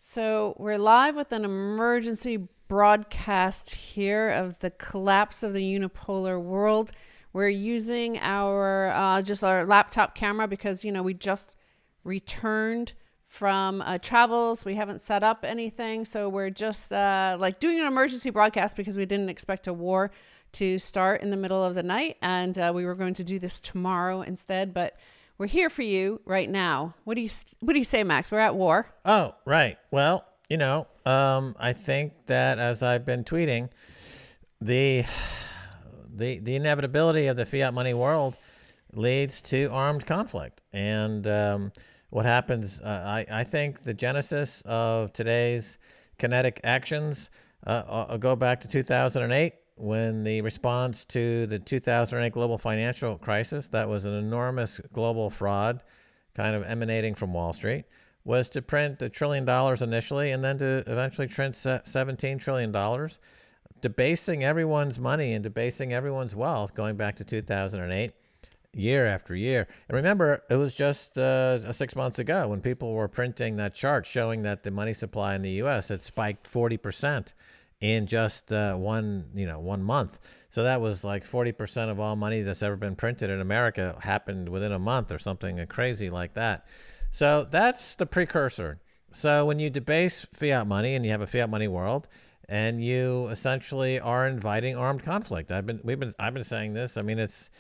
So we're live with an emergency broadcast here of the collapse of the unipolar world. We're using our just our laptop camera because we just returned from travels. We haven't set up anything, so we're just like doing an emergency broadcast because we didn't expect a war to start in the middle of the night, and we were going to do this tomorrow instead, but we're here for you right now. What do you say, Max? We're at war. Oh, right. Well, I think that as I've been tweeting, the inevitability of the fiat money world leads to armed conflict. And what happens, I think the genesis of today's kinetic actions go back to 2008. When the response to the 2008 global financial crisis, that was an enormous global fraud kind of emanating from Wall Street, was to print $1 trillion initially and then to eventually print $17 trillion, debasing everyone's money and debasing everyone's wealth going back to 2008, year after year. And remember, it was just 6 months ago when people were printing that chart showing that the money supply in the U.S. had spiked 40%. In just one month. So that was like 40% of all money that's ever been printed in America happened within a month or something crazy like that. So that's the precursor. So when you debase fiat money and you have a fiat money world, and you essentially are inviting armed conflict. I've been saying this. I mean, it's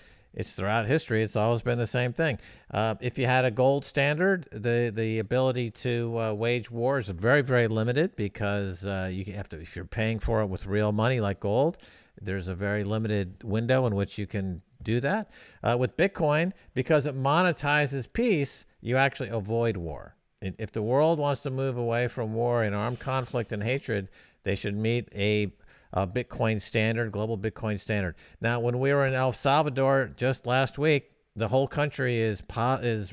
throughout history. It's always been the same thing. If you had a gold standard, the ability to wage war is very, very limited because you have to, if you're paying for it with real money like gold, there's a very limited window in which you can do that. With Bitcoin, because it monetizes peace, you actually avoid war. If the world wants to move away from war and armed conflict and hatred, they should meet a Bitcoin standard, global Bitcoin standard. Now, when we were in El Salvador just last week, the whole country is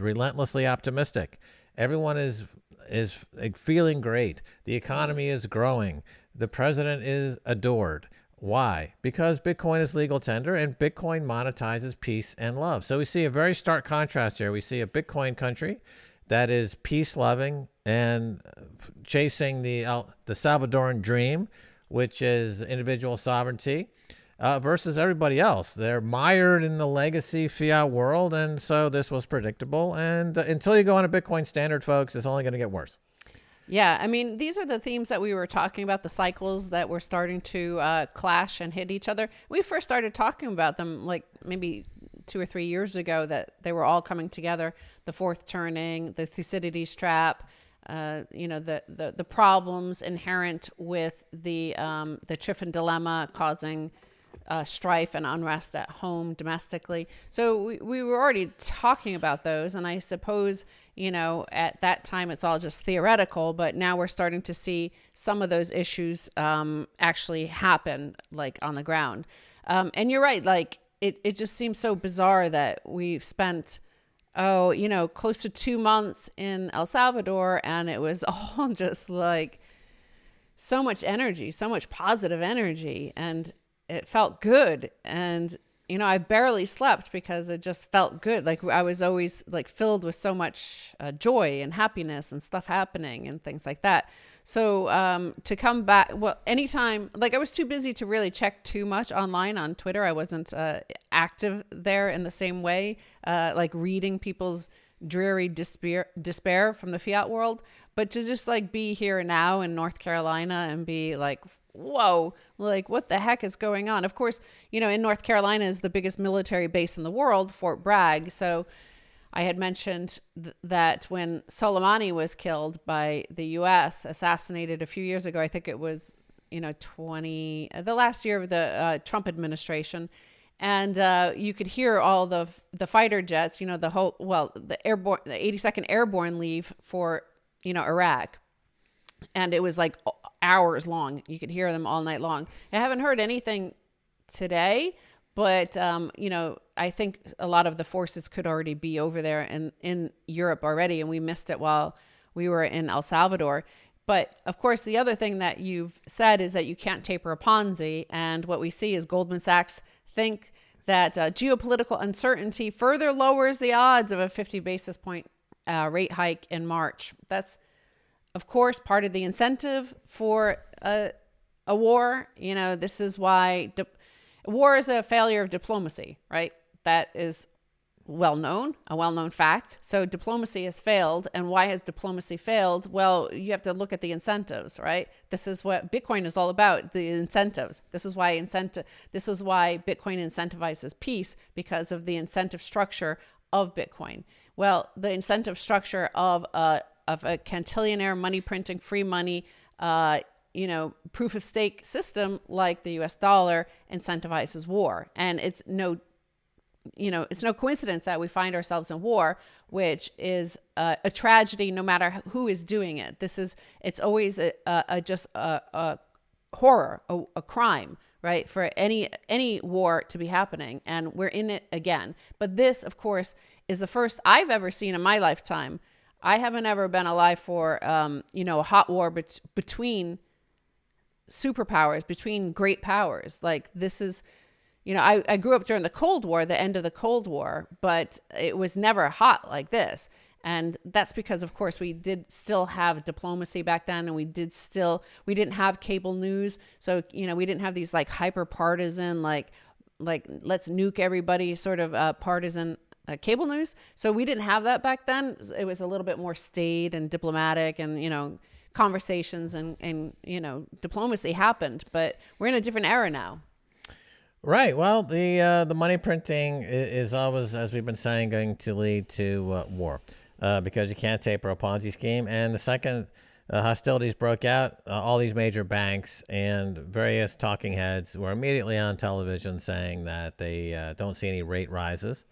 relentlessly optimistic. Everyone is feeling great. The economy is growing. The president is adored. Why? Because Bitcoin is legal tender and Bitcoin monetizes peace and love. So we see a very stark contrast here. We see a Bitcoin country that is peace-loving and chasing the Salvadoran dream, which is individual sovereignty, versus everybody else. They're mired in the legacy fiat world, and so this was predictable. And until you go on a Bitcoin standard, folks, it's only going to get worse. Yeah, I mean, these are the themes that we were talking about, the cycles that were starting to clash and hit each other. We first started talking about them like maybe 2 or 3 years ago, that they were all coming together. The fourth turning, the Thucydides trap, the problems inherent with the Triffin dilemma causing strife and unrest at home domestically. So we were already talking about those, and I suppose at that time it's all just theoretical, but now we're starting to see some of those issues actually happen, like on the ground. And you're right, like it just seems so bizarre that we've spent close to 2 months in El Salvador, and it was all just like so much energy, so much positive energy, and it felt good. And I barely slept because it just felt good. Like I was always like filled with so much joy and happiness and stuff happening and things like that. So to come back, well, anytime, like I was too busy to really check too much online on Twitter. I wasn't active there in the same way, like reading people's dreary despair from the fiat world. But to just like be here now in North Carolina and be like, whoa, like what the heck is going on? Of course, in North Carolina is the biggest military base in the world, Fort Bragg. So I had mentioned that when Soleimani was killed by the U.S., assassinated a few years ago, I think it was, the last year of the Trump administration. And you could hear all the fighter jets, the 82nd Airborne leave for, Iraq. And it was like hours long. You could hear them all night long. I haven't heard anything today, but, I think a lot of the forces could already be over there in Europe already, and we missed it while we were in El Salvador. But of course, the other thing that you've said is that you can't taper a Ponzi. And what we see is Goldman Sachs think that geopolitical uncertainty further lowers the odds of a 50 basis point rate hike in March. That's of course, part of the incentive for a war. This is why war is a failure of diplomacy, right? That is a well-known fact. So diplomacy has failed. And why has diplomacy failed? Well, you have to look at the incentives, right? This is what Bitcoin is all about, the incentives. This is why Bitcoin incentivizes peace, because of the incentive structure of Bitcoin. Well, the incentive structure of a cantillionaire money printing, free money, proof of stake system like the US dollar incentivizes war. And it's no coincidence that we find ourselves in war, which is a tragedy no matter who is doing it. It's always a horror, a crime, right? For any war to be happening, and we're in it again. But this, of course, is the first I've ever seen in my lifetime. I haven't ever been alive for, a hot war between superpowers, between great powers. Like this is, I grew up during the Cold War, the end of the Cold War, but it was never hot like this. And that's because, of course, we did still have diplomacy back then, and we didn't have cable news. So, we didn't have these like hyper partisan, like let's nuke everybody sort of partisan cable news. So we didn't have that back then. It was a little bit more staid and diplomatic, and, conversations and diplomacy happened, but we're in a different era now. Right. Well, the money printing is always, as we've been saying, going to lead to war because you can't taper a Ponzi scheme. And the second hostilities broke out, all these major banks and various talking heads were immediately on television saying that they don't see any rate rises.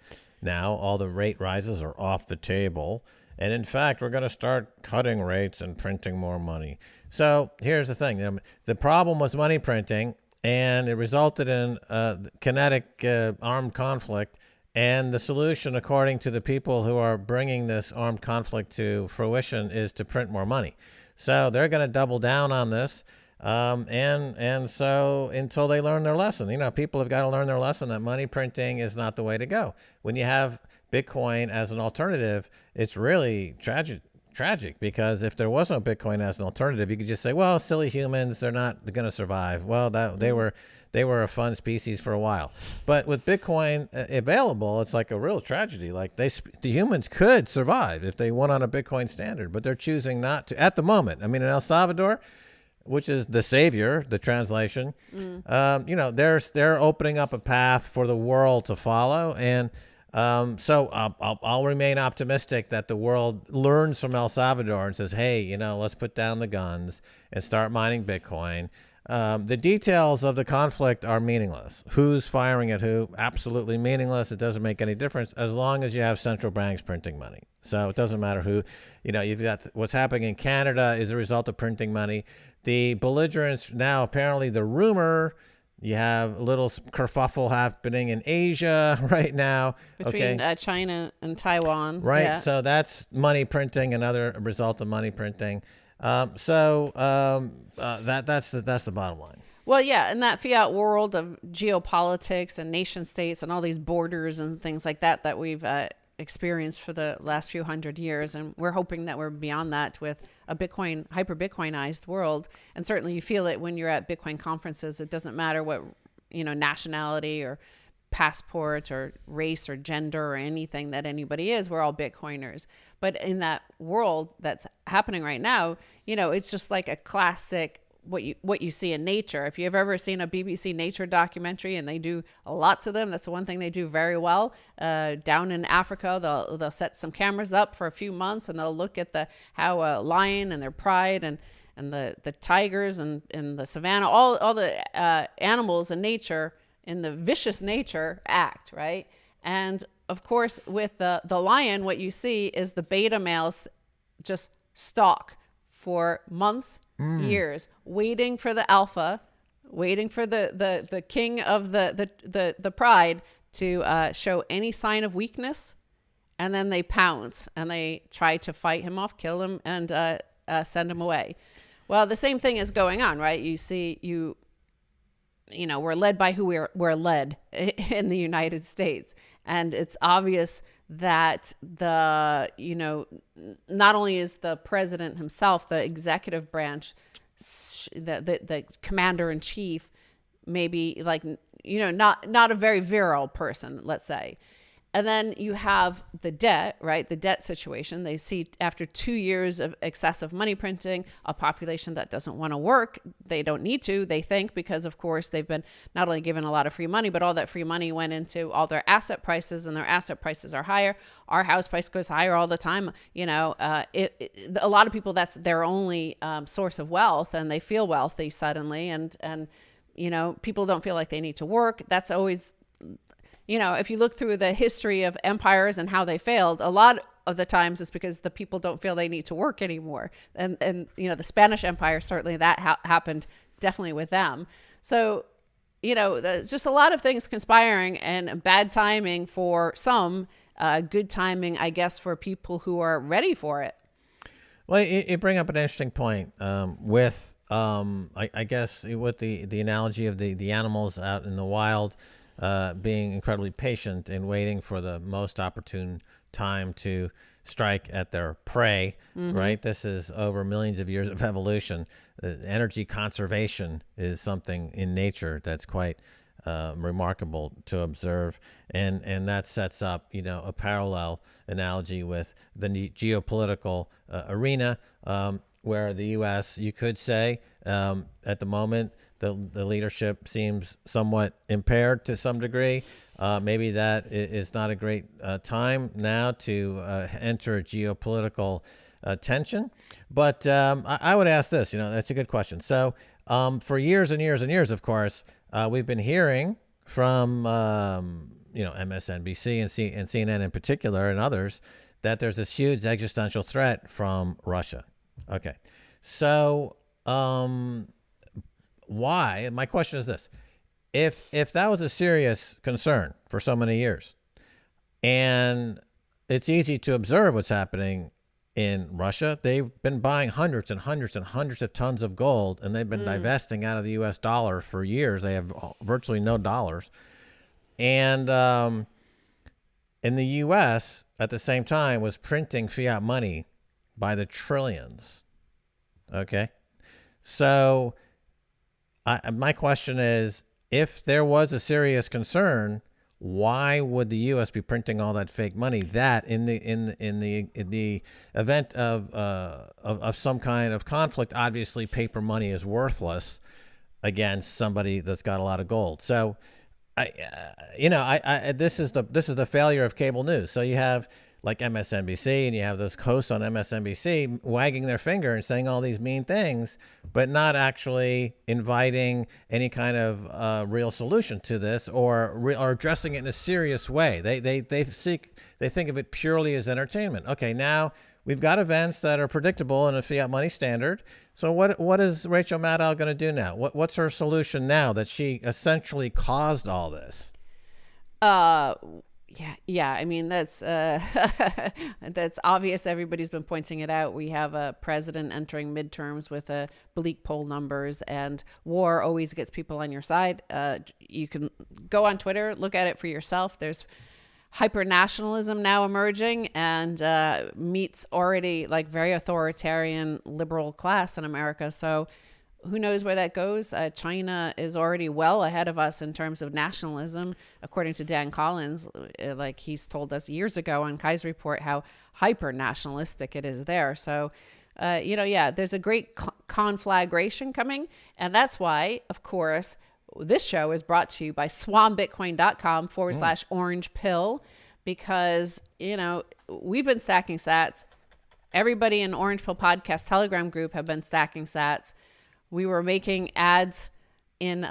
Now, all the rate rises are off the table. And in fact, we're going to start cutting rates and printing more money. So here's the thing. The problem was money printing, and it resulted in kinetic armed conflict. And the solution, according to the people who are bringing this armed conflict to fruition, is to print more money. So they're going to double down on this. And so until they learn their lesson, people have got to learn their lesson that money printing is not the way to go. When you have Bitcoin as an alternative, it's really tragic because if there was no Bitcoin as an alternative, you could just say, well, silly humans, they're not going to survive. Well, they were a fun species for a while. But with Bitcoin available, it's like a real tragedy. Like the humans could survive if they went on a Bitcoin standard, but they're choosing not to at the moment. I mean, in El Salvador, which is the savior, the translation, they're opening up a path for the world to follow. And so I'll remain optimistic that the world learns from El Salvador and says, hey, let's put down the guns and start mining Bitcoin. The details of the conflict are meaningless. Who's firing at who? Absolutely meaningless. It doesn't make any difference as long as you have central banks printing money. So it doesn't matter who, you've got what's happening in Canada is a result of printing money. The belligerents now, apparently the rumor, you have a little kerfuffle happening in Asia right now. Between China and Taiwan. Right. Yeah. So that's money printing, another result of money printing. That's the bottom line. Well, yeah, in that fiat world of geopolitics and nation states and all these borders and things like that we've experienced for the last few hundred years, and we're hoping that we're beyond that with a hyper Bitcoinized world. And certainly you feel it when you're at Bitcoin conferences. It doesn't matter what nationality or passport or race or gender or anything that anybody is. We're all Bitcoiners. But in that world that's happening right now, it's just like a classic what you see in nature. If you've ever seen a BBC nature documentary, and they do lots of them, that's the one thing they do very well. Down in Africa, they'll set some cameras up for a few months, and they'll look at how a lion and their pride and the tigers and the savannah, all the animals in nature, in the vicious nature, act, right? And of course, with the lion, what you see is the beta males just stalk for months, years, waiting for the alpha, waiting for the king of the pride to show any sign of weakness, and then they pounce and they try to fight him off, kill him, and send him away. Well, the same thing is going on, right? You see, we're led by who we're led in the United States, and it's obvious that not only is the president himself, the executive branch, the commander in chief, maybe like, not a very virile person, let's say. And then you have the debt, right? The debt situation. They see after 2 years of excessive money printing, a population that doesn't want to work. They don't need to, they think, because of course they've been not only given a lot of free money, but all that free money went into all their asset prices, and their asset prices are higher. Our house price goes higher all the time. A lot of people, that's their only source of wealth, and they feel wealthy suddenly. And people don't feel like they need to work. That's always, if you look through the history of empires and how they failed, a lot of the times it's because the people don't feel they need to work anymore. And the Spanish Empire, certainly that happened definitely with them. So, there's just a lot of things conspiring, and bad timing for some, good timing, I guess, for people who are ready for it. Well, you bring up an interesting point with, I guess, with the analogy of the animals out in the wild, being incredibly patient and waiting for the most opportune time to strike at their prey, right? This is over millions of years of evolution. Energy conservation is something in nature that's quite remarkable to observe. And that sets up, a parallel analogy with the geopolitical arena, where the U.S., you could say, at the moment, the leadership seems somewhat impaired to some degree. Maybe that is not a great time now to enter geopolitical tension. But I would ask this, that's a good question. So for years and years and years, of course, we've been hearing from, MSNBC and CNN in particular, and others, that there's this huge existential threat from Russia. Okay. So why? My question is this. If that was a serious concern for so many years, and it's easy to observe what's happening in Russia, they've been buying hundreds and hundreds and hundreds of tons of gold, and they've been divesting out of the U.S. dollar for years. They have virtually no dollars. And in the U.S., at the same time, was printing fiat money by the trillions. Okay? So my question is, if there was a serious concern, why would the U.S. be printing all that fake money? That in the event of some kind of conflict, obviously paper money is worthless against somebody that's got a lot of gold. So, this is the failure of cable news. So you have like MSNBC, and you have those hosts on MSNBC wagging their finger and saying all these mean things, but not actually inviting any kind of real solution to this, or addressing it in a serious way. They think of it purely as entertainment. Okay, now we've got events that are predictable in a fiat money standard. So what is Rachel Maddow going to do now? What's her solution now that she essentially caused all this? Yeah. I mean, that's that's obvious. Everybody's been pointing it out. We have a president entering midterms with bleak poll numbers, and war always gets people on your side. You can go on Twitter, look at it for yourself. There's hyper-nationalism now emerging, and meets already like very authoritarian liberal class in America. So who knows where that goes? China is already well ahead of us in terms of nationalism, according to Dan Collins. Like he's told us years ago on Kai's Report how hyper-nationalistic it is there. So, there's a great conflagration coming. And that's why, of course, this show is brought to you by swanbitcoin.com/orange pill, because, we've been stacking sats. Everybody in Orange Pill Podcast Telegram group have been stacking sats. We were making ads in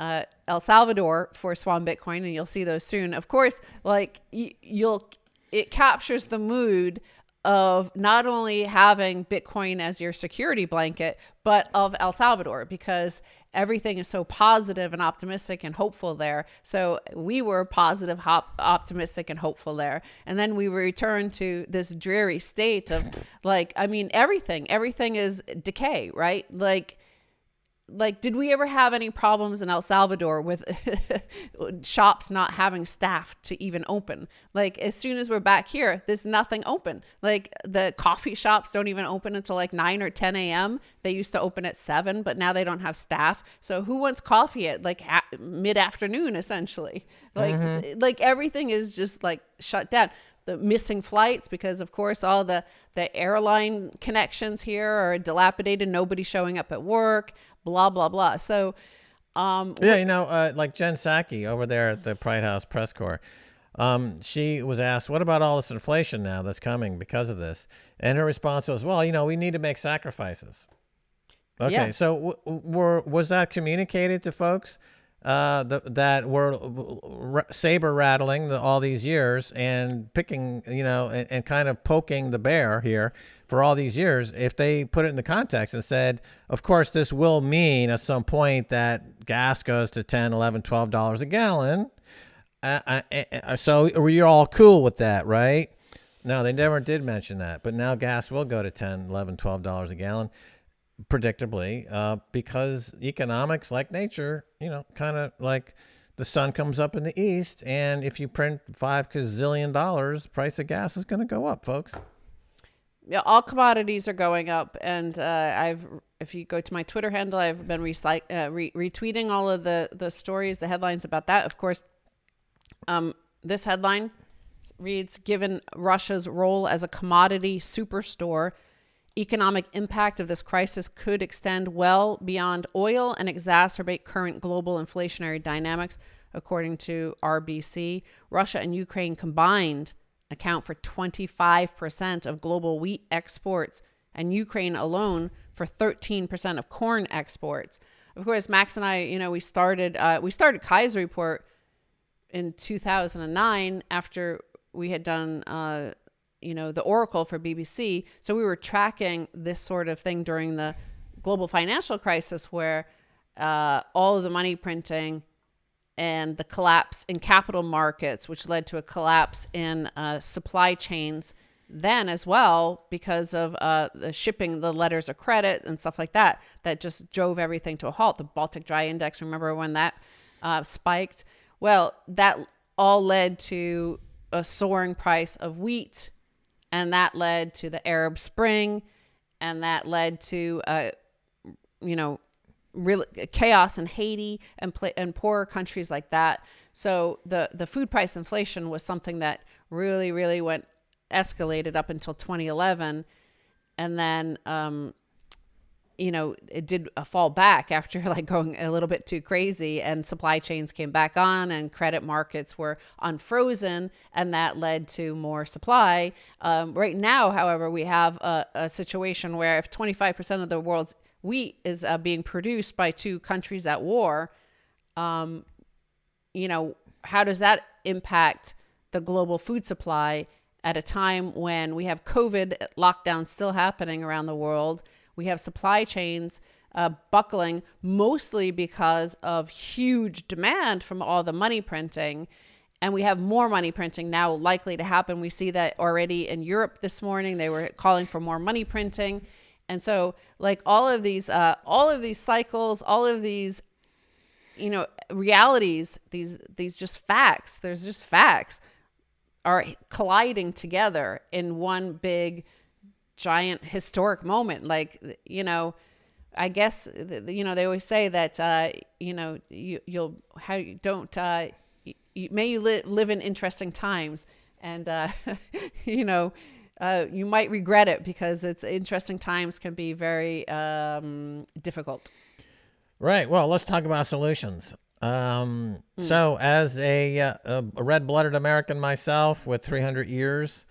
El Salvador for Swan Bitcoin, and you'll see those soon. Of course, like it captures the mood of not only having Bitcoin as your security blanket, but of El Salvador, because everything is so positive and optimistic and hopeful there. So we were positive, optimistic, and hopeful there. And then we returned to this dreary state of everything is decay, right? Like like, did we ever have any problems in El Salvador with shops not having staff to even open? Like, as soon as we're back here, there's nothing open. Like, the coffee shops don't even open until like 9 or 10 a.m. They used to open at 7, but now they don't have staff. So who wants coffee at like mid-afternoon, essentially? Like everything is just like shut down. The missing flights, because of course all the airline connections here are dilapidated, nobody showing up at work, blah blah blah. So yeah, like Jen Psaki over there at the Pride House press corps, she was asked, what about all this inflation now that's coming because of this? And her response was, well, we need to make sacrifices. Okay, yeah. so was that communicated to folks that were saber rattling all these years and picking, and kind of poking the bear here for all these years? If they put it in the context and said, of course, this will mean at some point that gas goes to $10, $11, $12 a gallon. So you're all cool with that, right? No, they never did mention that. But now gas will go to $10, $11, $12 a gallon, predictably, because economics, like nature, kind of like the sun comes up in the east, and if you print $5 gazillion, price of gas is going to go up, folks. Yeah, all commodities are going up, and if you go to my Twitter handle, I've been retweeting all of the stories, the headlines about that. Of course, this headline reads, given Russia's role as a commodity superstore, economic impact of this crisis could extend well beyond oil and exacerbate current global inflationary dynamics, according to RBC. Russia and Ukraine combined account for 25% of global wheat exports, and Ukraine alone for 13% of corn exports. Of course, Max and I, we started Kaiser Report in 2009 after we had done the Oracle for BBC. So we were tracking this sort of thing during the global financial crisis, where all of the money printing and the collapse in capital markets, which led to a collapse in supply chains then as well, because of the shipping, the letters of credit and stuff like that, that just drove everything to a halt. The Baltic Dry Index, remember when that spiked? Well, that all led to a soaring price of wheat, and that led to the Arab Spring, and that led to, real chaos in Haiti and poorer countries like that. So the food price inflation was something that really, really escalated up until 2011. And then, it did fall back after like going a little bit too crazy, and supply chains came back on and credit markets were unfrozen, and that led to more supply. Right now, however, we have a situation where if 25% of the world's wheat is being produced by two countries at war, how does that impact the global food supply at a time when we have COVID lockdowns still happening around the world? We have supply chains buckling, mostly because of huge demand from all the money printing. And we have more money printing now likely to happen. We see that already in Europe this morning. They were calling for more money printing. And so like all of these cycles, all of these, realities, these just facts, there's just facts are colliding together in one big giant historic moment. Like, I guess, they always say that, may you live in interesting times. And, you might regret it, because it's interesting times can be very difficult. Right. Well, let's talk about solutions. So as a red-blooded American myself with 300 years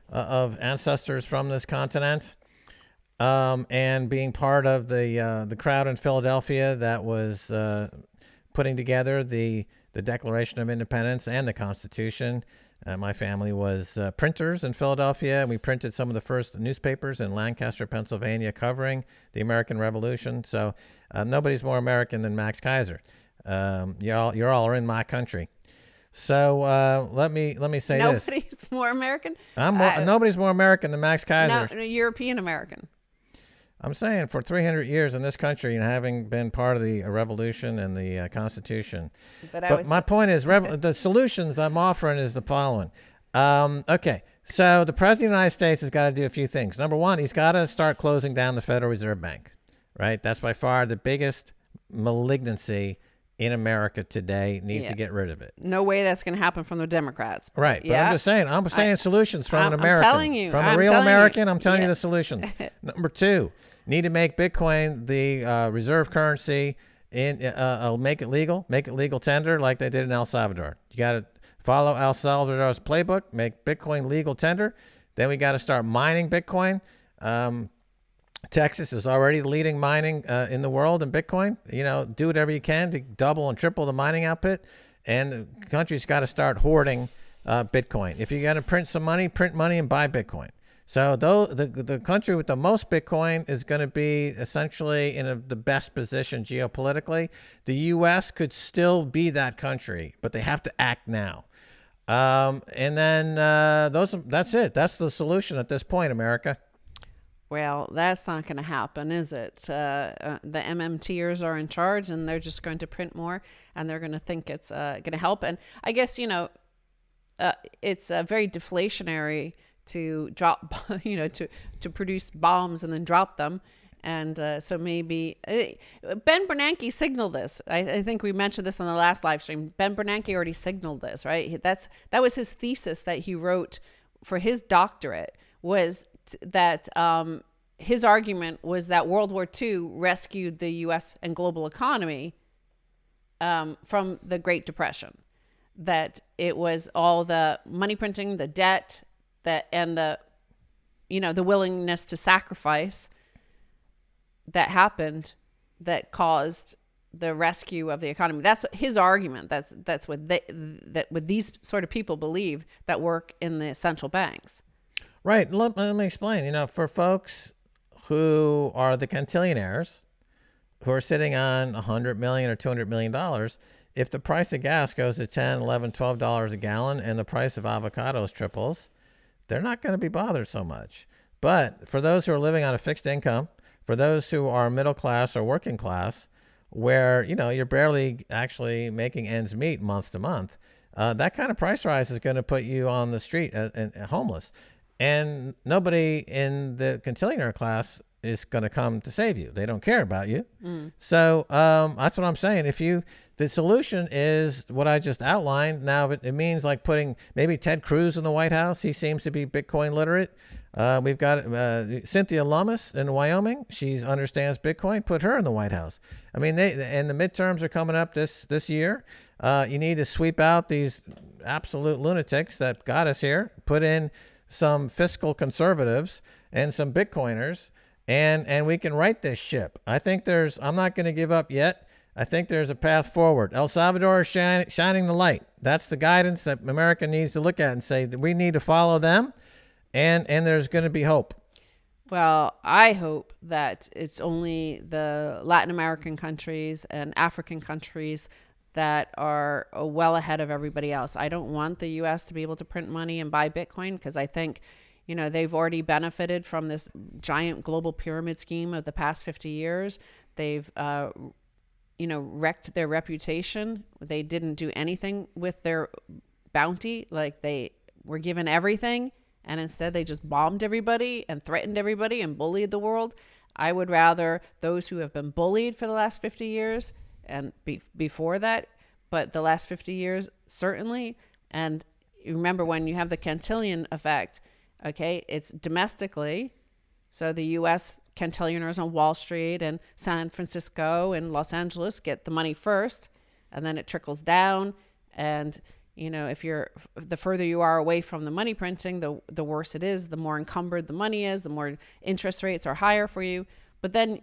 of ancestors from this continent, and being part of the crowd in Philadelphia that was putting together the Declaration of Independence and the Constitution. My family was printers in Philadelphia, and we printed some of the first newspapers in Lancaster, Pennsylvania, covering the American Revolution. So nobody's more American than Max Kaiser. You're all in my country. So let me say this. Nobody's more American? Nobody's more American than Max Kaiser. No, European American. I'm saying for 300 years in this country and having been part of the revolution and the Constitution. But my point is, the solutions I'm offering is the following. Okay, so the President of the United States has got to do a few things. Number one, he's got to start closing down the Federal Reserve Bank, right? That's by far the biggest malignancy in America today. Needs to get rid of it. No way that's going to happen from the Democrats. Right. But I'm just saying, solutions from an American. I'm telling you. From a real American, I'm telling you the solutions. Number two, need to make Bitcoin the reserve currency make it legal tender like they did in El Salvador. You got to follow El Salvador's playbook, make Bitcoin legal tender. Then we got to start mining Bitcoin. Texas is already leading mining in the world in Bitcoin. Do whatever you can to double and triple the mining output. And the country's got to start hoarding Bitcoin. If you got to print some money, print money and buy Bitcoin. So the country with the most Bitcoin is going to be essentially in the best position geopolitically. The U.S. could still be that country, but they have to act now. And then that's it. That's the solution at this point, America. Well, that's not going to happen, is it? The MMTers are in charge, and they're just going to print more, and they're going to think it's going to help. And I guess, it's very deflationary to drop, to produce bombs and then drop them. And so maybe Ben Bernanke signaled this. I think we mentioned this on the last live stream. Ben Bernanke already signaled this, right? That was his thesis that he wrote for his doctorate, was that his argument was that World War II rescued the U.S. and global economy from the Great Depression. That it was all the money printing, the debt, and the willingness to sacrifice that happened that caused the rescue of the economy. That's his argument. That's what what these sort of people believe that work in the central banks. Right. Let me explain. For folks who are the cantillionaires, who are sitting on $100 million or $200 million, if the price of gas goes to $10, $11, $12 a gallon and the price of avocados triples, they're not going to be bothered so much. But for those who are living on a fixed income, for those who are middle class or working class, where, you're barely actually making ends meet month to month, that kind of price rise is going to put you on the street and homeless. And nobody in the cantillionaire class is going to come to save you. They don't care about you. So that's what I'm saying. The solution is what I just outlined. Now, it means like putting maybe Ted Cruz in the White House. He seems to be Bitcoin literate. We've got Cynthia Lummis in Wyoming. She understands Bitcoin. Put her in the White House. I mean, and the midterms are coming up this year. You need to sweep out these absolute lunatics that got us here. Put in some fiscal conservatives and some Bitcoiners, and we can right this ship. I think I'm not going to give up yet. I think there's a path forward. El Salvador is shining the light. That's the guidance that America needs to look at and say that we need to follow them, and there's going to be hope. Well, I hope that it's only the Latin American countries and African countries that are well ahead of everybody else. I don't want the U.S. to be able to print money and buy Bitcoin, because I think, they've already benefited from this giant global pyramid scheme of the past 50 years. They've, wrecked their reputation. They didn't do anything with their bounty. Like, they were given everything, and instead they just bombed everybody and threatened everybody and bullied the world. I would rather those who have been bullied for the last 50 years and before that, but the last 50 years, certainly. And you remember, when you have the Cantillon effect, okay, it's domestically. So the U.S. cantillionaires on Wall Street and San Francisco and Los Angeles get the money first, and then it trickles down. And, if the further you are away from the money printing, the worse it is, the more encumbered the money is, the more interest rates are higher for you. But then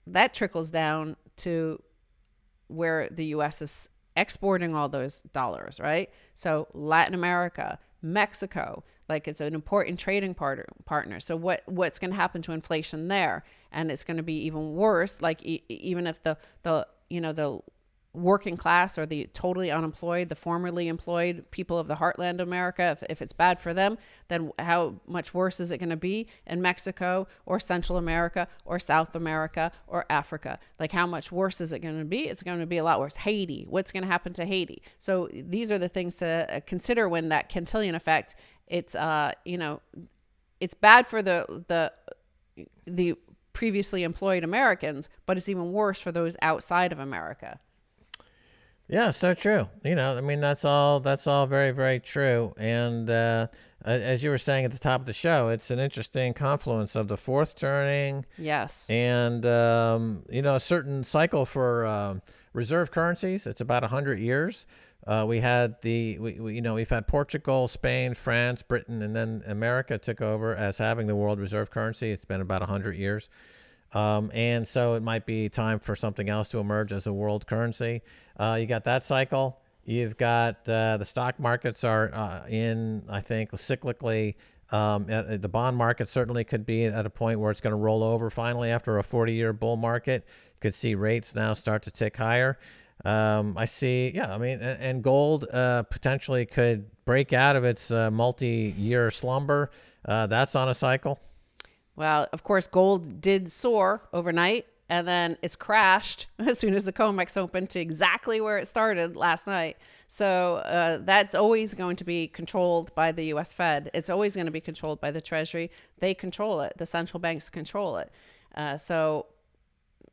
that trickles down to where the U.S. is exporting all those dollars, right? So Latin America, Mexico, like, it's an important trading partner. So what's going to happen to inflation there? And it's going to be even worse. Like, even if the working class or the totally unemployed, the formerly employed people of the heartland of America, if it's bad for them, then how much worse is it going to be in Mexico or Central America or South America or Africa? Like, how much worse is it going to be? It's going to be a lot worse. Haiti, what's going to happen to Haiti? So these are the things to consider when that Cantillon effect, it's, it's bad for the previously employed Americans, but it's even worse for those outside of America. Yeah, so true. I mean, that's all very, very true. And as you were saying at the top of the show, it's an interesting confluence of the fourth turning. Yes. And, a certain cycle for reserve currencies. It's about 100 years. We've had Portugal, Spain, France, Britain, and then America took over as having the world reserve currency. It's been about 100 years. And so it might be time for something else to emerge as a world currency. You got that cycle. You've got the stock markets are I think, cyclically. The bond market certainly could be at a point where it's going to roll over finally after a 40-year bull market. You could see rates now start to tick higher. I see. Yeah, I mean, and gold potentially could break out of its multi-year slumber. That's on a cycle. Well, of course, gold did soar overnight, and then it's crashed as soon as the COMEX opened to exactly where it started last night. So that's always going to be controlled by the U.S. Fed. It's always going to be controlled by the Treasury. They control it. The central banks control it. So,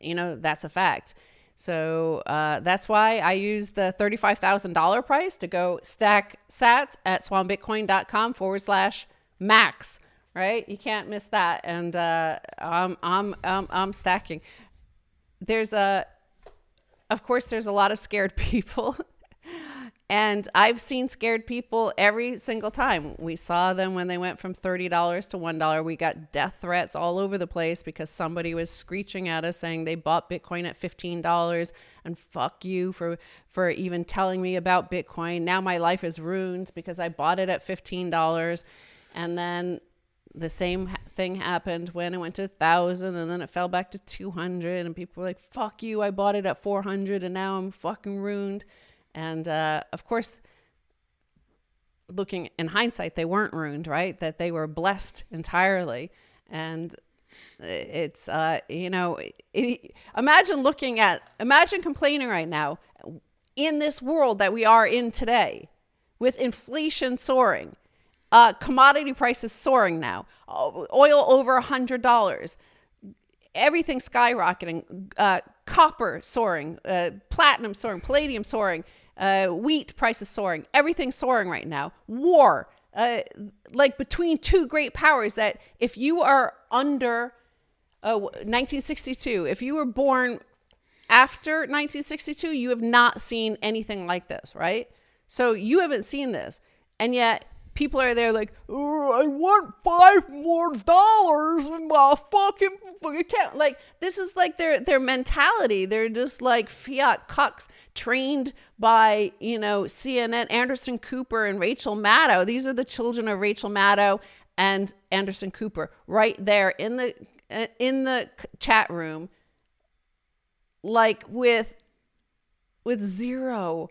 that's a fact. So that's why I use the $35,000 price to go stack sats at swanbitcoin.com/max. Right? You can't miss that. And I'm stacking. Of course, there's a lot of scared people. And I've seen scared people every single time. We saw them when they went from $30 to $1. We got death threats all over the place because somebody was screeching at us saying they bought Bitcoin at $15 and fuck you for even telling me about Bitcoin. Now my life is ruined because I bought it at $15. And then the same thing happened when it went to 1,000 and then it fell back to 200 and people were like, fuck you, I bought it at 400 and now I'm fucking ruined. And of course, looking in hindsight, they weren't ruined, right? That they were blessed entirely. And it's, imagine complaining right now in this world that we are in today with inflation soaring. Commodity prices soaring now. Oil over $100. Everything skyrocketing. Copper soaring. Platinum soaring. Palladium soaring. Wheat prices soaring. Everything's soaring right now. War. Like between two great powers that if you are under 1962, if you were born after 1962, you have not seen anything like this, right? So you haven't seen this. And yet people are there like, oh, I want $5 more in my fucking account. Like, this is like their mentality. They're just like fiat cucks trained by, CNN, Anderson Cooper and Rachel Maddow. These are the children of Rachel Maddow and Anderson Cooper right there in the chat room, like with zero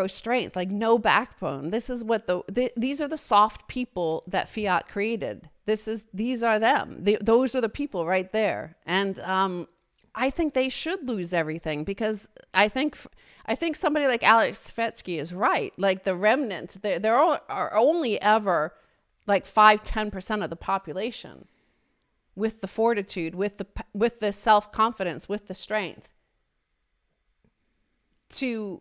strength, like no backbone. This is what these are the soft people that fiat created. These are them. Those are the people right there. And I think they should lose everything because I think somebody like Alex Svetsky is right. Like the remnant, there are only ever like 5-10% of the population with the fortitude, with the self-confidence, with the strength to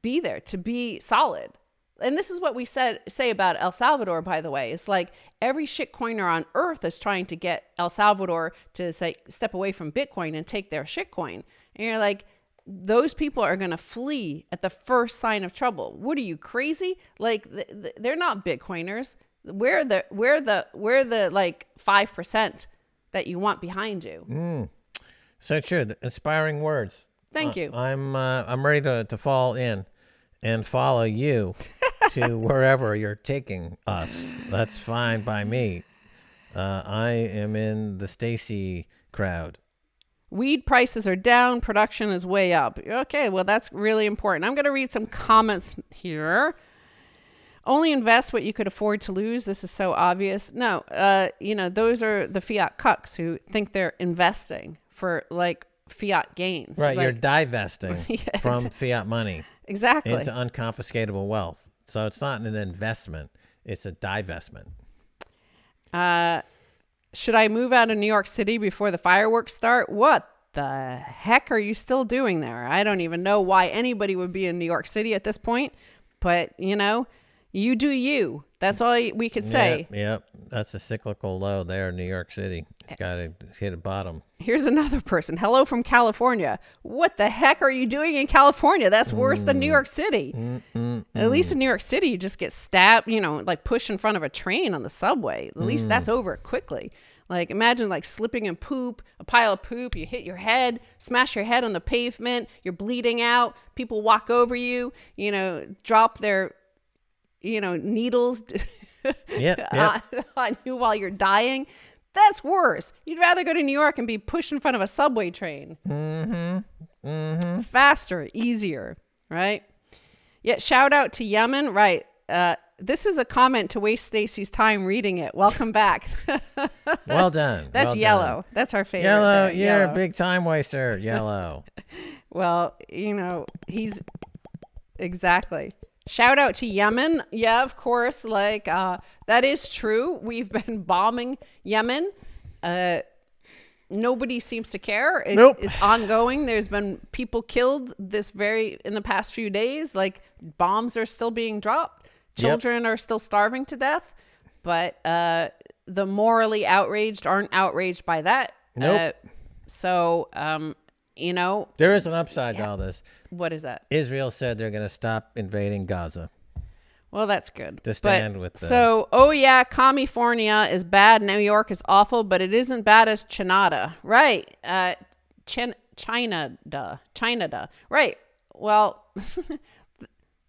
be there, to be solid. And this is what we say about El Salvador, by the way. It's like every shitcoiner on earth is trying to get El Salvador to say, step away from Bitcoin and take their shitcoin. And you're like, those people are going to flee at the first sign of trouble. What are you, crazy? Like, they're not Bitcoiners. We're the like 5% that you want behind you. So true. Inspiring words. Thank you. I'm ready to fall in and follow you to wherever you're taking us. That's fine by me. I am in the Stacy crowd. Weed prices are down. Production is way up. Okay, well, that's really important. I'm going to read some comments here. Only invest what you could afford to lose. This is so obvious. No, those are the fiat cucks who think they're investing for like fiat gains. Right, like, you're divesting Yeah, from fiat money exactly. into unconfiscatable wealth. So it's not an investment, it's a divestment. Should I move out of New York City before the fireworks start? What the heck are you still doing there? I don't even know why anybody would be in New York City at this point, but you do you. That's all we could say. Yep. That's a cyclical low there in New York City. It's got to hit a bottom. Here's another person. Hello from California. What the heck are you doing in California? That's worse than New York City. At least in New York City, you just get stabbed, like pushed in front of a train on the subway. At least that's over quickly. Like imagine like slipping in poop, a pile of poop, you hit your head, smash your head on the pavement, you're bleeding out, people walk over you, drop their needles on you while you're dying. That's worse. You'd rather go to New York and be pushed in front of a subway train. Faster, easier, right? Yeah, shout out to Yemen. Right. This is a comment to waste Stacy's time reading it. Welcome back. Well done. That's well Yellow. done. That's our favorite. Yellow, there. you're Yellow. a big time waster, Yellow. Well, he's exactly. Shout out to Yemen. Yeah, of course. Like, that is true. We've been bombing Yemen. Nobody seems to care. It's ongoing. There's been people killed in the past few days. Like, bombs are still being dropped. Children are still starving to death. But the morally outraged aren't outraged by that. Nope. There is an upside to all this. What is that? Israel said they're going to stop invading Gaza. Well, that's good. To stand with the... So, California is bad. New York is awful, but it isn't bad as China. Right. China. Right. Well,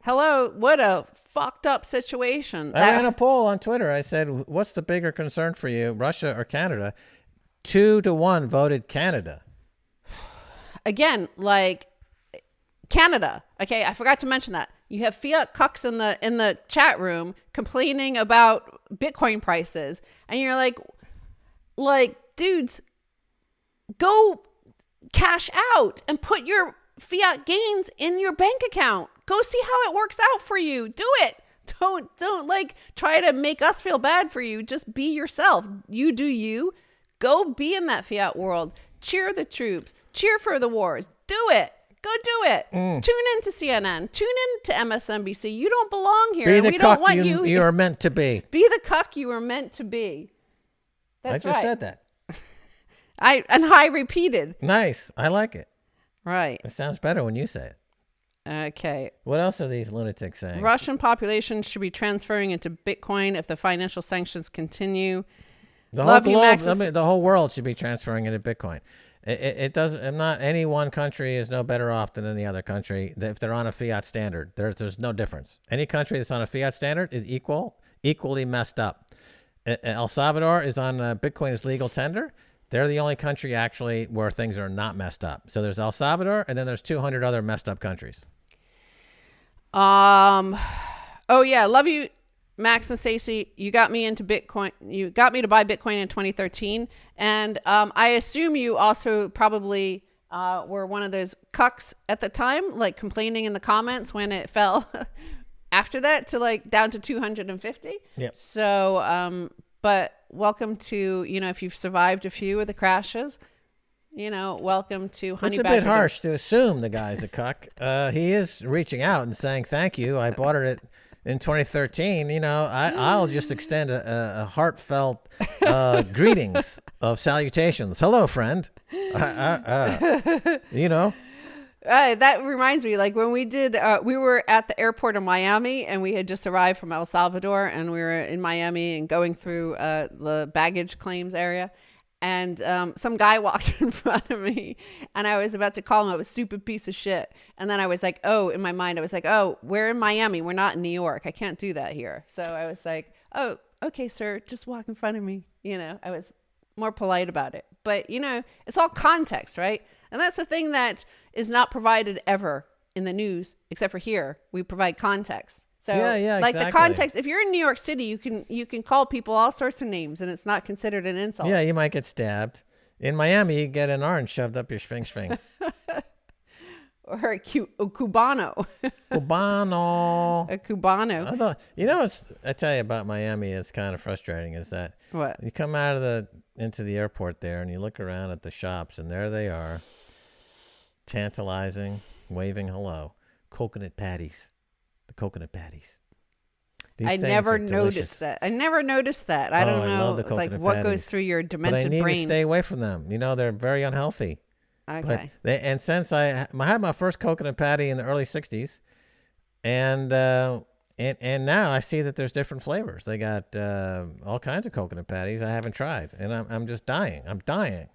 hello. What a fucked up situation. I ran a poll on Twitter. I said, what's the bigger concern for you, Russia or Canada? 2-1 voted Canada. Again, like Canada. Okay, I forgot to mention that. You have fiat cucks in the chat room complaining about Bitcoin prices, and you're like, dudes, go cash out and put your fiat gains in your bank account. Go see how it works out for you. Do it. Don't like try to make us feel bad for you. Just be yourself. You do you. Go be in that fiat world. Cheer the troops. Cheer for the wars. Do it. Go do it. Tune in to CNN. Tune in to MSNBC. You don't belong here. Be the we cuck don't want you are meant to be. Be the cuck you were meant to be. That's I just right. said that. I repeated. Nice. I like it. Right. It sounds better when you say it. Okay. What else are these lunatics saying? Russian population should be transferring into Bitcoin if the financial sanctions continue. The whole globe, the whole world should be transferring into Bitcoin. It doesn't. Not any one country is no better off than any other country if they're on a fiat standard. There's no difference. Any country that's on a fiat standard is equally messed up. El Salvador is on Bitcoin as legal tender. They're the only country actually where things are not messed up. So there's El Salvador, and then there's 200 other messed up countries. Oh yeah, love you, Max and Stacy. You got me into Bitcoin. You got me to buy Bitcoin in 2013, and I assume you also probably were one of those cucks at the time, like complaining in the comments when it fell after that to like down to 250. Yep. So, but welcome to if you've survived a few of the crashes. Welcome to Honey Badger. It's a bit harsh to assume the guy's a cuck. He is reaching out and saying, thank you. I bought it in 2013. I'll just extend a heartfelt greetings of salutations. Hello, friend. That reminds me, like when we did, we were at the airport in Miami and we had just arrived from El Salvador and we were in Miami and going through the baggage claims area. And some guy walked in front of me and I was about to call him a stupid piece of shit. And then I was like, in my mind, I was like, we're in Miami. We're not in New York. I can't do that here. So I was like, okay, sir, just walk in front of me. I was more polite about it. But, you know, it's all context, right? And that's the thing that is not provided ever in the news, except for here. We provide context. So like exactly. the context, if you're in New York City, you can call people all sorts of names and it's not considered an insult. Yeah, you might get stabbed. In Miami, you get an orange shoved up your sphinx. Or a Cubano. Cubano. A Cubano. I tell you about Miami, it's kind of frustrating, is that What? you come out of into the airport there and you look around at the shops and there they are, tantalizing, waving hello. Coconut patties. The coconut patties. I never noticed that. I never noticed that. I don't know like what goes through your demented but I need brain. to stay away from them. You know, they're very unhealthy. Okay. And since I had my first coconut patty in the early 60s, and now I see that there's different flavors. They got all kinds of coconut patties I haven't tried, and I'm just dying. I'm dying.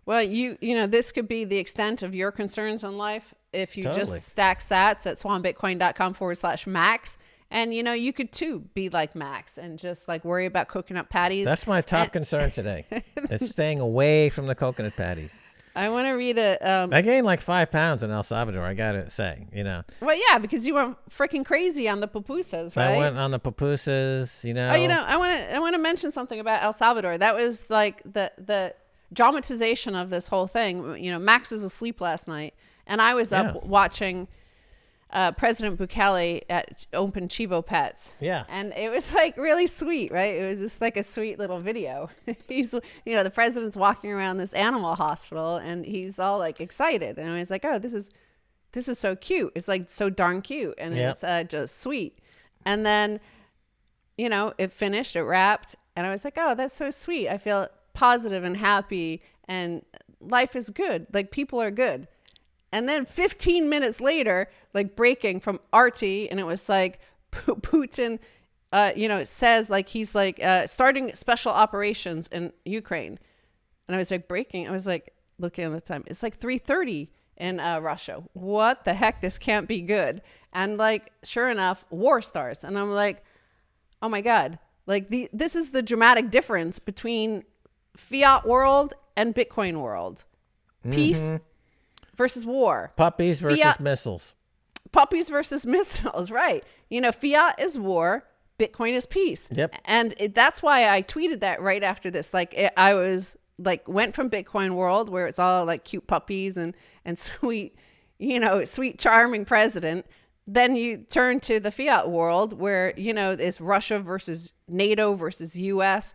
Well, you know, this could be the extent of your concerns in life if you Totally. just stack sats at swanbitcoin.com/Max. And, you know, you could, too, be like Max and just, like, worry about coconut patties. That's my top concern today. Is staying away from the coconut patties. I want to read a... I gained like 5 pounds in El Salvador, I got to say, you know. Well, yeah, because you went freaking crazy on the pupusas, right? I went on the pupusas, you know. Oh, you know, I want to mention something about El Salvador. That was, like, the dramatization of this whole thing. You know, Max was asleep last night, and I was up watching... President Bukele at Open Chivo Pets. Yeah. And it was like really sweet, right? It was just like a sweet little video. He's, you know, the president's walking around this animal hospital and he's all like excited. And I was like, oh, this is so cute. It's like so darn cute. And it's just sweet. And then, you know, it finished, it wrapped. And I was like, oh, that's so sweet. I feel positive and happy and life is good. Like people are good. And then 15 minutes later, like breaking from RT, and it was like Putin, you know, it says like he's like starting special operations in Ukraine. And I was like breaking. I was like looking at the time. It's like 3:30 in Russia. What the heck? This can't be good. And like, sure enough, war starts. And I'm like, oh my God. Like this is the dramatic difference between fiat world and Bitcoin world. Peace versus war. Puppies versus missiles. Puppies versus missiles, right. You know, fiat is war, Bitcoin is peace. Yep. And that's why I tweeted that right after this. Like I was like, went from Bitcoin world where it's all like cute puppies and sweet, you know, sweet, charming president. Then you turn to the fiat world where, you know, it's Russia versus NATO versus US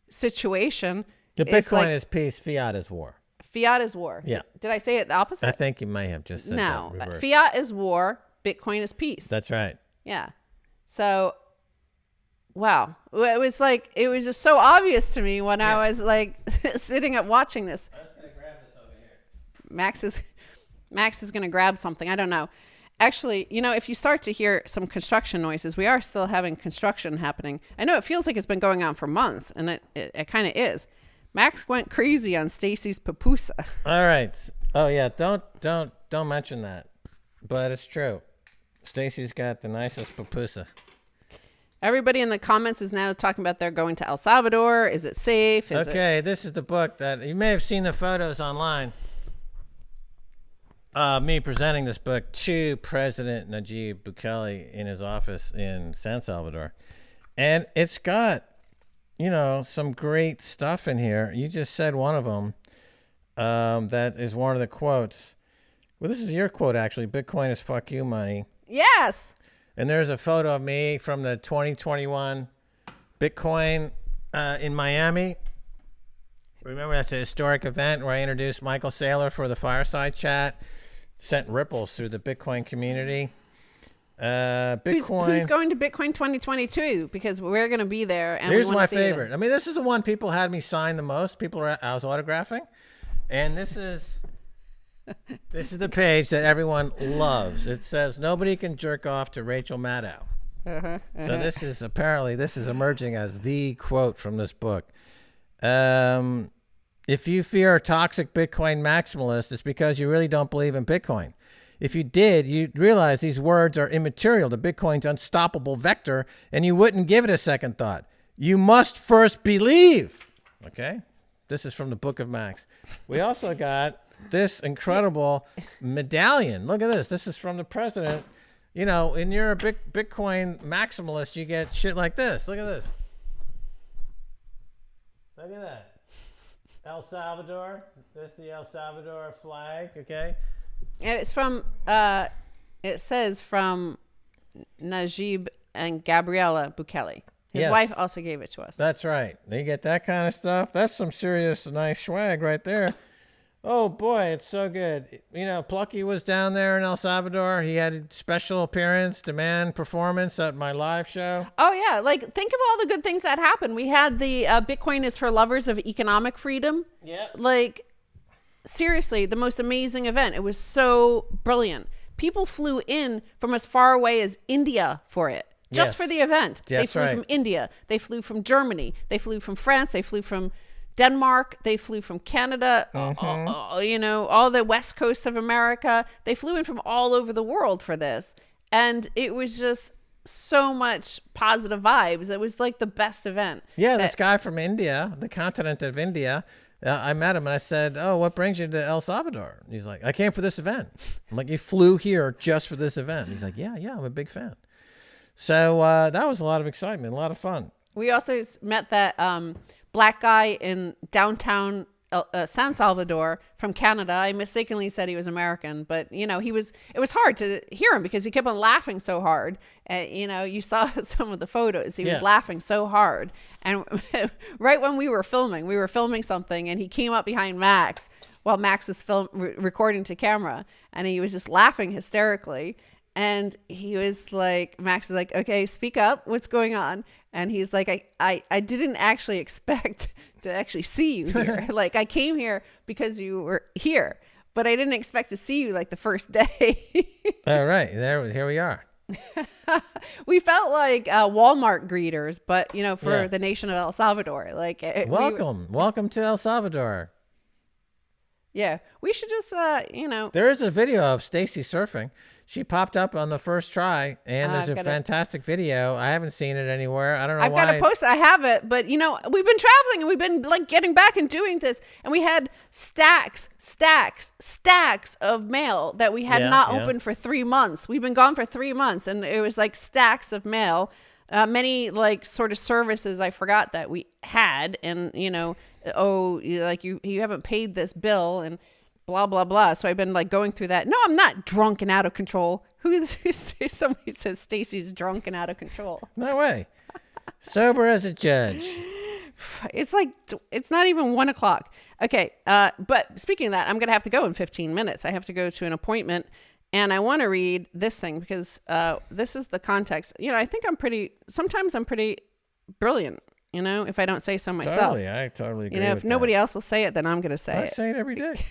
situation. The Bitcoin is peace, fiat is war. Fiat is war. Yeah. Did I say it the opposite? I think you may have just said no. that. No. Fiat is war. Bitcoin is peace. That's right. Yeah. So, wow. It was like, it was just so obvious to me when I was like sitting up watching this. I'm just going to grab this over here. Max is going to grab something. I don't know. Actually, you know, if you start to hear some construction noises, we are still having construction happening. I know it feels like it's been going on for months, and it kind of is. Max went crazy on Stacy's pupusa. All right. Oh yeah, don't mention that. But it's true. Stacy's got the nicest pupusa. Everybody in the comments is now talking about they're going to El Salvador. Is it safe? This is the book that you may have seen the photos online. Me presenting this book to President Najib Bukele in his office in San Salvador. And it's got, you know, some great stuff in here. You just said one of them. That is one of the quotes. Well, this is your quote, actually. Bitcoin is fuck you money. Yes. And there's a photo of me from the 2021 Bitcoin in Miami. Remember, that's a historic event where I introduced Michael Saylor for the fireside chat. Sent ripples through the Bitcoin community. Bitcoin. Who's going to Bitcoin 2022? Because we're going to be there. And here's my favorite. I mean, this is the one people had me sign the most. I was autographing, and this is the page that everyone loves. It says nobody can jerk off to Rachel Maddow. So this is emerging as the quote from this book. If you fear a toxic Bitcoin maximalist, it's because you really don't believe in Bitcoin. If you did, you'd realize these words are immaterial to Bitcoin's unstoppable vector, and you wouldn't give it a second thought. You must first believe. Okay? This is from the Book of Max. We also got this incredible medallion. Look at this. This is from the president. You know, and you're a Bitcoin maximalist, you get shit like this. Look at this. Look at that. El Salvador. This is the El Salvador flag, okay? And it's from, it says from Najib and Gabriela Bukele. His wife also gave it to us. That's right. You get that kind of stuff. That's some serious, nice swag right there. Oh, boy, it's so good. You know, Plucky was down there in El Salvador. He had a special appearance, demand performance at my live show. Oh, yeah. Like, think of all the good things that happened. We had the Bitcoin is for lovers of economic freedom. Yeah. Like, seriously, the most amazing event. It was so brilliant. People flew in from as far away as India for it. Just for the event. They flew from India. They flew from Germany. They flew from France. They flew from Denmark. They flew from Canada. You know, all the west coast of America. They flew in from all over the world for this. And it was just so much positive vibes. It was like the best event. Yeah, this guy from India, the continent of India, I met him and I said, oh, what brings you to El Salvador? He's like, I came for this event. I'm like, you flew here just for this event? He's like, yeah, I'm a big fan. So that was a lot of excitement, a lot of fun. We also met that black guy in downtown San Salvador from Canada. I mistakenly said he was American, but you know, it was hard to hear him because he kept on laughing so hard. You know, you saw some of the photos. He was laughing so hard. And right when we were filming something, and he came up behind Max while Max was recording to camera, and he was just laughing hysterically. And he was like, Max was like, okay, speak up. What's going on? And he's like, I didn't actually expect to actually see you here. Like, I came here because you were here, but I didn't expect to see you like the first day. All right. Here we are. We felt like Walmart greeters, but, you know, for the nation of El Salvador. Like, welcome to El Salvador. Yeah, we should just, you know. There is a video of Stacy surfing. She popped up on the first try, and there's a fantastic video. I haven't seen it anywhere. I don't know why. I've got to post it. I have it, but you know, we've been traveling and we've been like getting back and doing this, and we had stacks of mail that we had not opened for 3 months. We've been gone for 3 months, and it was like stacks of mail. Many like sort of services I forgot that we had, and you know, like you haven't paid this bill and blah blah blah. So I've been like going through that. No, I'm not drunk and out of control. Somebody says Stacy's drunk and out of control. No way. Sober as a judge. It's like, it's not even 1 o'clock. Okay. But speaking of that, I'm gonna have to go in 15 minutes. I have to go to an appointment. And I want to read this thing because this is the context. You know, I think sometimes I'm pretty brilliant, you know, if I don't say so myself. Totally. I totally agree. You know, if nobody else will say it, then I'm going to say it. I say it every day.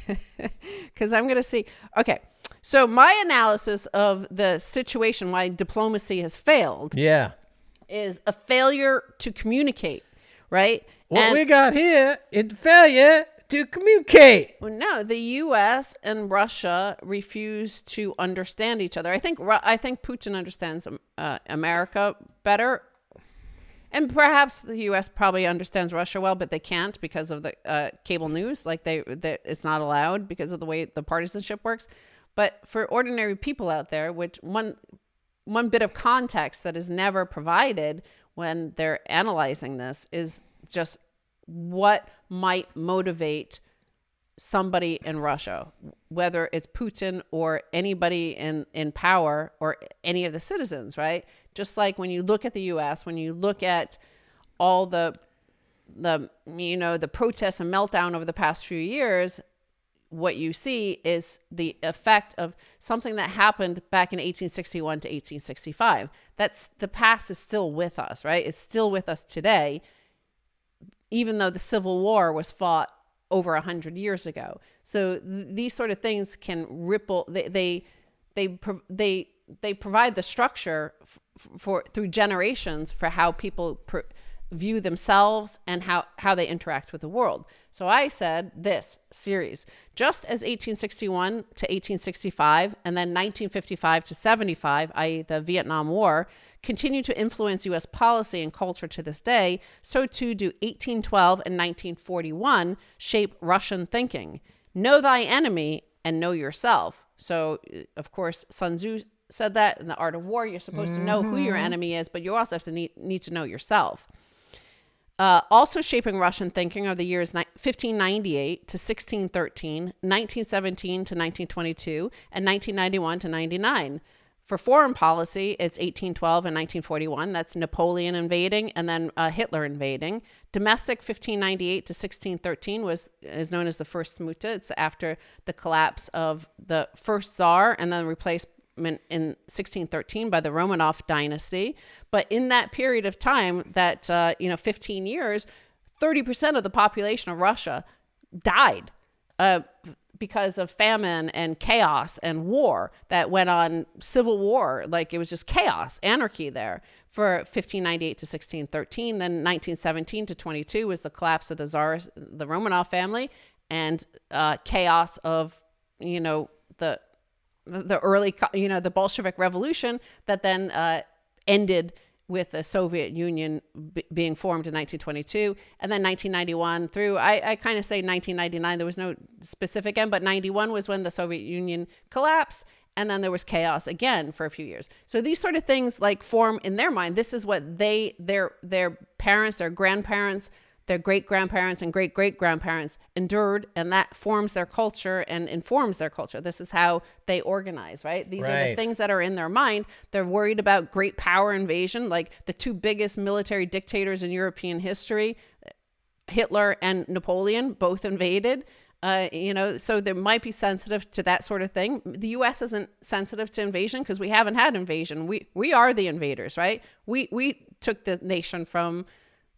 Because I'm going to see. Okay. So my analysis of the situation, why diplomacy has failed. Yeah. Is a failure to communicate, right? What we got here is failure to communicate. Well, no, the U.S. and Russia refuse to understand each other. I think Putin understands America better, and perhaps the U.S. probably understands Russia well, but they can't because of the cable news. Like it's not allowed because of the way the partisanship works. But for ordinary people out there, which one bit of context that is never provided when they're analyzing this is just what might motivate somebody in Russia, whether it's Putin or anybody in power or any of the citizens, right? Just like when you look at the U.S., when you look at all the you know, the protests and meltdown over the past few years, what you see is the effect of something that happened back in 1861 to 1865. That's the past is still with us, right? It's still with us today, even though the Civil War was fought over 100 years ago. So these sort of things can ripple. They provide the structure for through generations for how people view themselves and how they interact with the world. So I said this series, just as 1861 to 1865 and then 1955 to 75, i.e. the Vietnam War, continue to influence U.S. policy and culture to this day, so too do 1812 and 1941 shape Russian thinking. Know thy enemy and know yourself. So, of course, Sun Tzu said that in The Art of War. You're supposed to know who your enemy is, but you also have to need to know yourself. Also shaping Russian thinking are the years 1598 to 1613, 1917 to 1922, and 1991 to 99. For foreign policy, it's 1812 and 1941. That's Napoleon invading and then Hitler invading. Domestic 1598 to 1613 is known as the First Smuta. It's after the collapse of the first Tsar and then replacement in 1613 by the Romanov dynasty. But in that period of time, that 15 years, 30% of the population of Russia died because of famine and chaos and war that went on, civil war. Like, it was just chaos, anarchy there for 1598 to 1613. Then 1917 to 22 was the collapse of the Tsar, the Romanov family, and chaos of, the early, the Bolshevik Revolution that then ended with the Soviet Union being formed in 1922. And then 1991 through, I kind of say 1999, there was no specific end, but 91 was when the Soviet Union collapsed. And then there was chaos again for a few years. So these sort of things like form in their mind. This is what their parents, their grandparents, their great-grandparents and great-great-grandparents endured, and that forms their culture and informs their culture. This is how they organize, right? These are the things that are in their mind. They're worried about great power invasion, like the two biggest military dictators in European history, Hitler and Napoleon, both invaded. So they might be sensitive to that sort of thing. The U.S. isn't sensitive to invasion because we haven't had invasion. We are the invaders, right? We took the nation from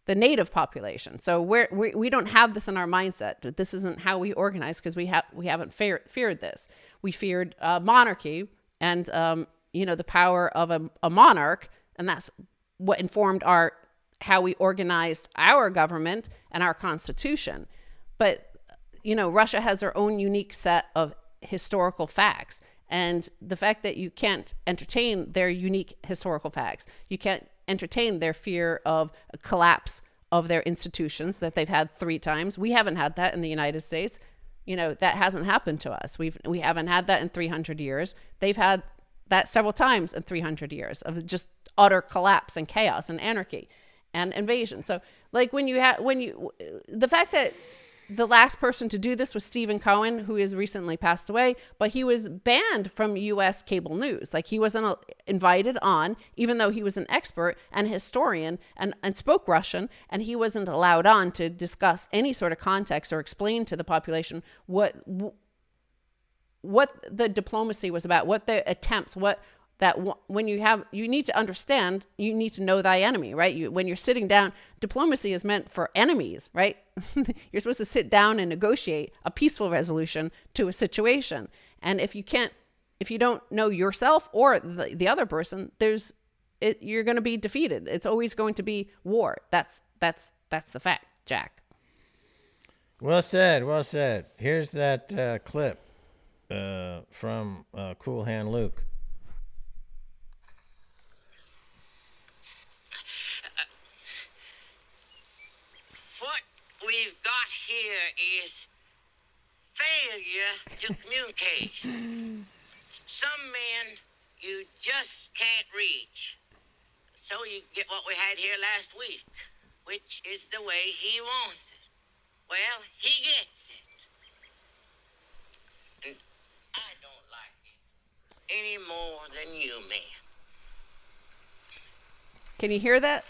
the native population. So we don't have this in our mindset. This isn't how we organize because we haven't feared this. We feared monarchy and the power of a monarch, and that's what informed how we organized our government and our constitution. But Russia has their own unique set of historical facts, and the fact that you can't entertain their unique historical facts, you can't entertain their fear of a collapse of their institutions that they've had 3 times. We haven't had that in the United States. That hasn't happened to us. We haven't had that in 300 years. They've had that several times in 300 years of just utter collapse and chaos and anarchy and invasion. So like the fact that the last person to do this was Stephen Cohen, who has recently passed away, but he was banned from U.S. cable news. Like, he wasn't invited on, even though he was an expert and historian and spoke Russian, and he wasn't allowed on to discuss any sort of context or explain to the population what the diplomacy was about, what the attempts, when you need to understand, you need to know thy enemy, right? When you're sitting down, diplomacy is meant for enemies, right? You're supposed to sit down and negotiate a peaceful resolution to a situation. And if you don't know yourself or the other person, you're going to be defeated. It's always going to be war. That's the fact, Jack. Well said. Well said. Here's that clip from Cool Hand Luke. We've got here is failure to communicate. Some men you just can't reach. So you get what we had here last week, which is the way he wants it. Well, he gets it. And I don't like it any more than you, man. Can you hear that?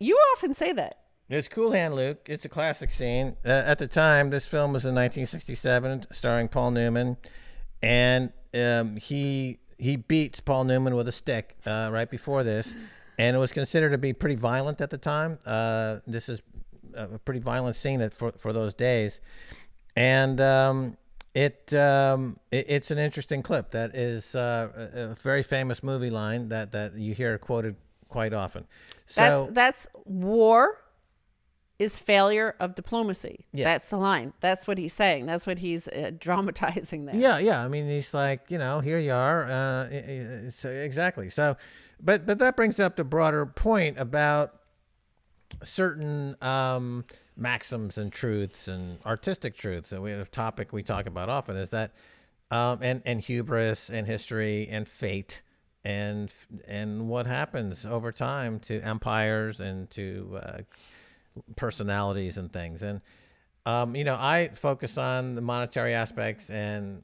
You often say that. It's Cool Hand Luke. It's a classic scene. At the time, this film was in 1967, starring Paul Newman, and he beats Paul Newman with a stick right before this, and it was considered to be pretty violent at the time. This is a pretty violent scene for those days, and it's an interesting clip that is a very famous movie line that you hear quoted quite often. So that's war is failure of diplomacy. Yeah. That's the line. That's what he's saying. That's what he's dramatizing there. Yeah. I mean, he's like, here you are. So exactly. So, but that brings up the broader point about certain maxims and truths and artistic truths. And we have a topic we talk about often is that, and hubris and history and fate and what happens over time to empires and to personalities and things. And I focus on the monetary aspects, and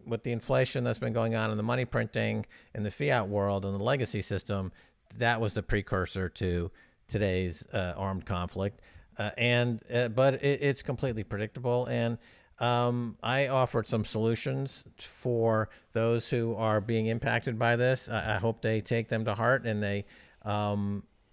with the inflation that's been going on in the money printing in the fiat world and the legacy system, that was the precursor to today's armed conflict. But it's completely predictable. And I offered some solutions for those who are being impacted by this. I hope they take them to heart, and they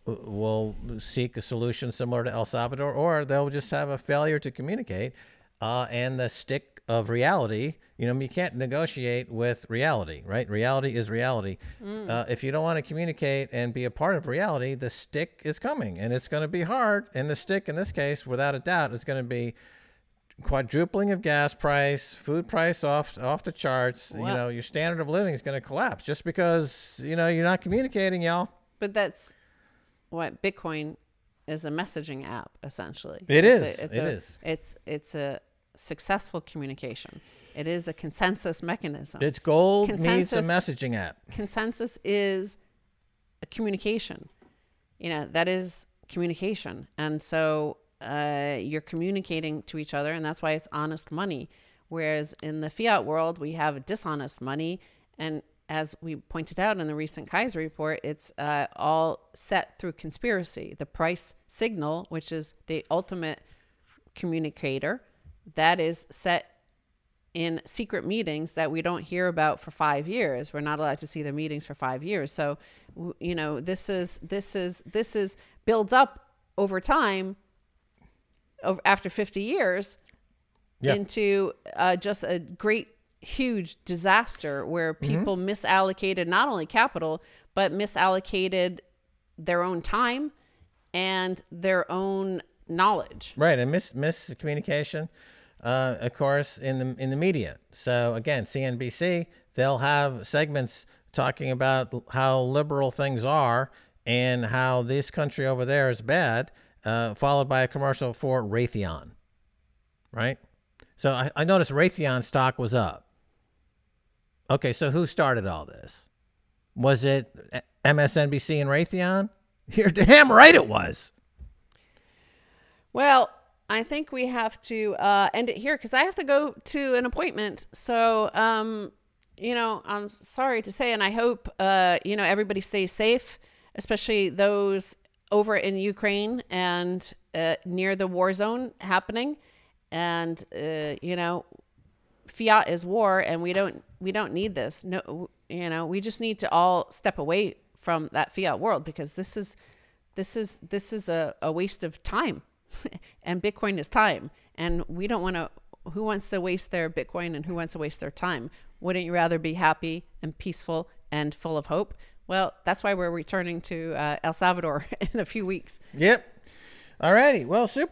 will seek a solution similar to El Salvador, or they'll just have a failure to communicate. And the stick of reality, you can't negotiate with reality, right? Reality is reality. If you don't want to communicate and be a part of reality, the stick is coming, and it's going to be hard. And the stick in this case, without a doubt, is going to be quadrupling of gas price, food price off the charts. Wow. Your standard of living is going to collapse just because, you're not communicating, y'all. But that's what Bitcoin is, a messaging app, essentially. It is. It's a successful communication. It is a consensus mechanism. It's gold meets a messaging app. Consensus is a communication. That is communication. And so you're communicating to each other, and that's why it's honest money. Whereas in the fiat world, we have dishonest money. And as we pointed out in the recent Kaiser report, it's all set through conspiracy. The price signal, which is the ultimate communicator, that is set in secret meetings that we don't hear about for 5 years. We're not allowed to see the meetings for 5 years. So, this is builds up over time, after 50 years, into just a great, huge disaster where people misallocated not only capital, but misallocated their own time and their own knowledge. Right, and miscommunication, of course, in the media. So again, CNBC, they'll have segments talking about how liberal things are and how this country over there is bad, followed by a commercial for Raytheon, right? So I noticed Raytheon stock was up. Okay, so who started all this? Was it MSNBC and Raytheon? You're damn right it was. Well, I think we have to end it here because I have to go to an appointment. So, I'm sorry to say, and I hope, everybody stays safe, especially those over in Ukraine and near the war zone happening. And, fiat is war, and we don't need this. No, we just need to all step away from that fiat world, because this is a waste of time. And Bitcoin is time, and we don't want to. Who wants to waste their Bitcoin, and who wants to waste their time? Wouldn't you rather be happy and peaceful and full of hope? Well, that's why we're returning to El Salvador in a few weeks. Yep. All righty. Well, super.